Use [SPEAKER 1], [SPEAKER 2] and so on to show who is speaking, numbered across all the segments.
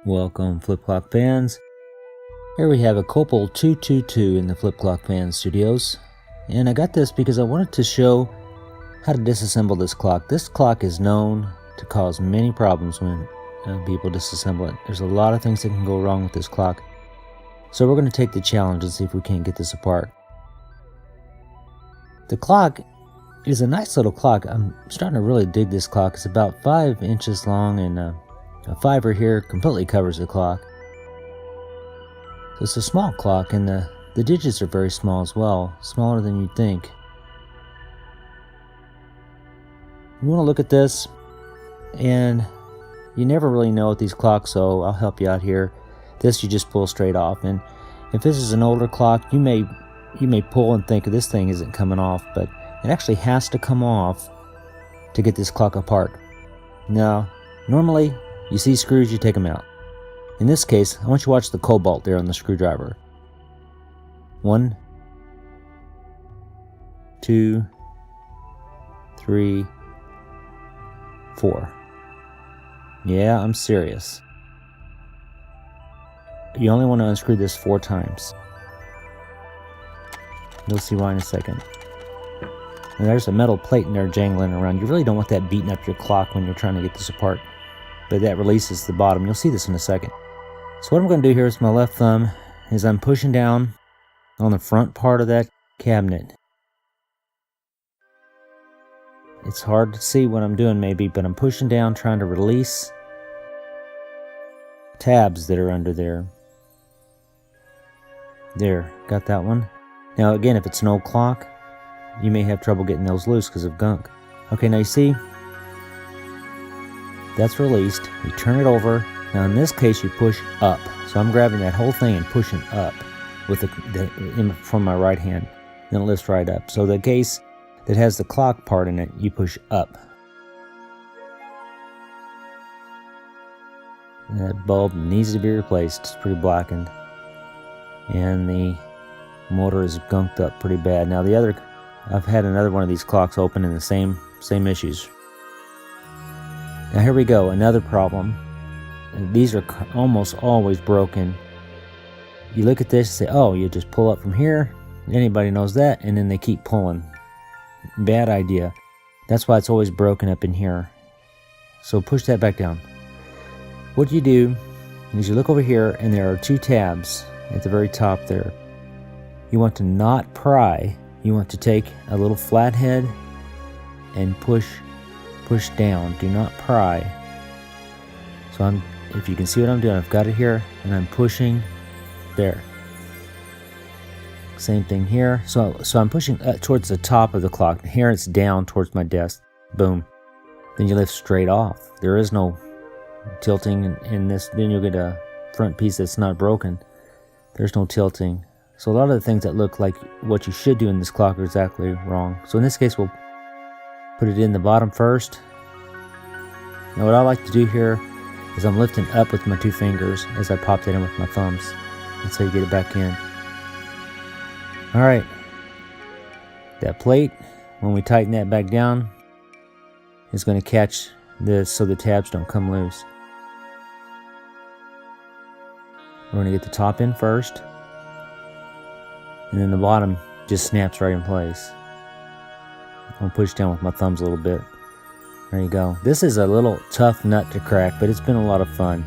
[SPEAKER 1] Welcome, Flip Clock fans. Here we have a Copal 222 in the Flip Clock fan studios. And I got this because I wanted to show how to disassemble this clock. This clock is known to cause many problems when people disassemble it. There's a lot of things that can go wrong with this clock. So we're going to take the challenge and see if we can't get this apart. The clock is a nice little clock. I'm starting to really dig this clock. It's about 5 inches long, and a fiber here completely covers the clock. So it's a small clock, and the digits are very small as well, smaller than you'd think. You want to look at this, and you never really know with these clocks, so I'll help you out here. This you just pull straight off, and if this is an older clock, you may pull and think this thing isn't coming off, but it actually has to come off to get this clock apart. Now, normally you see screws, you take them out. In this case, I want you to watch the cobalt there on the screwdriver. 1, 2, 3, 4. Yeah, I'm serious. You only want to unscrew this 4 times. You'll see why in a second. And there's a metal plate in there jangling around. You really don't want that beating up your clock when you're trying to get this apart. But that releases the bottom. You'll see this in a second. So what I'm going to do here with my left thumb is I'm pushing down on the front part of that cabinet. It's hard to see what I'm doing maybe, but I'm pushing down trying to release tabs that are under there. There, got that one. Now again, if it's an old clock, you may have trouble getting those loose because of gunk. Okay, now you see, that's released. You turn it over. Now in this case, you push up. So I'm grabbing that whole thing and pushing up with from my right hand. Then it lifts right up. So the case that has the clock part in it, you push up. And that bulb needs to be replaced. It's pretty blackened. And the motor is gunked up pretty bad. Now I've had another one of these clocks open in the same issues. Now here we go, another problem. These are almost always broken. You look at this and say, oh, you just pull up from here. Anybody knows that, and then they keep pulling. Bad idea. That's why it's always broken up in here. So push that back down. What you do is you look over here, and there are 2 tabs at the very top there. You want to not pry. You want to take a little flathead and push down. Do not pry. So if you can see what I'm doing, I've got it here and I'm pushing there. Same thing here. So I'm pushing towards the top of the clock. Here it's down towards my desk. Boom. Then you lift straight off. There is no tilting in this. Then you'll get a front piece that's not broken. There's no tilting. So a lot of the things that look like what you should do in this clock are exactly wrong. So in this case, we'll put it in the bottom first. Now what I like to do here is I'm lifting up with my 2 fingers as I pop that in with my thumbs. That's how you get it back in. Alright. That plate, when we tighten that back down, is going to catch this so the tabs don't come loose. We're going to get the top in first. And then the bottom just snaps right in place. I'm going to push down with my thumbs a little bit. There you go. This is a little tough nut to crack, but it's been a lot of fun.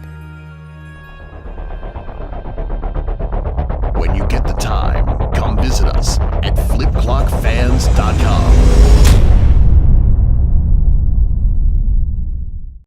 [SPEAKER 2] When you get the time, come visit us at flipclockfans.com.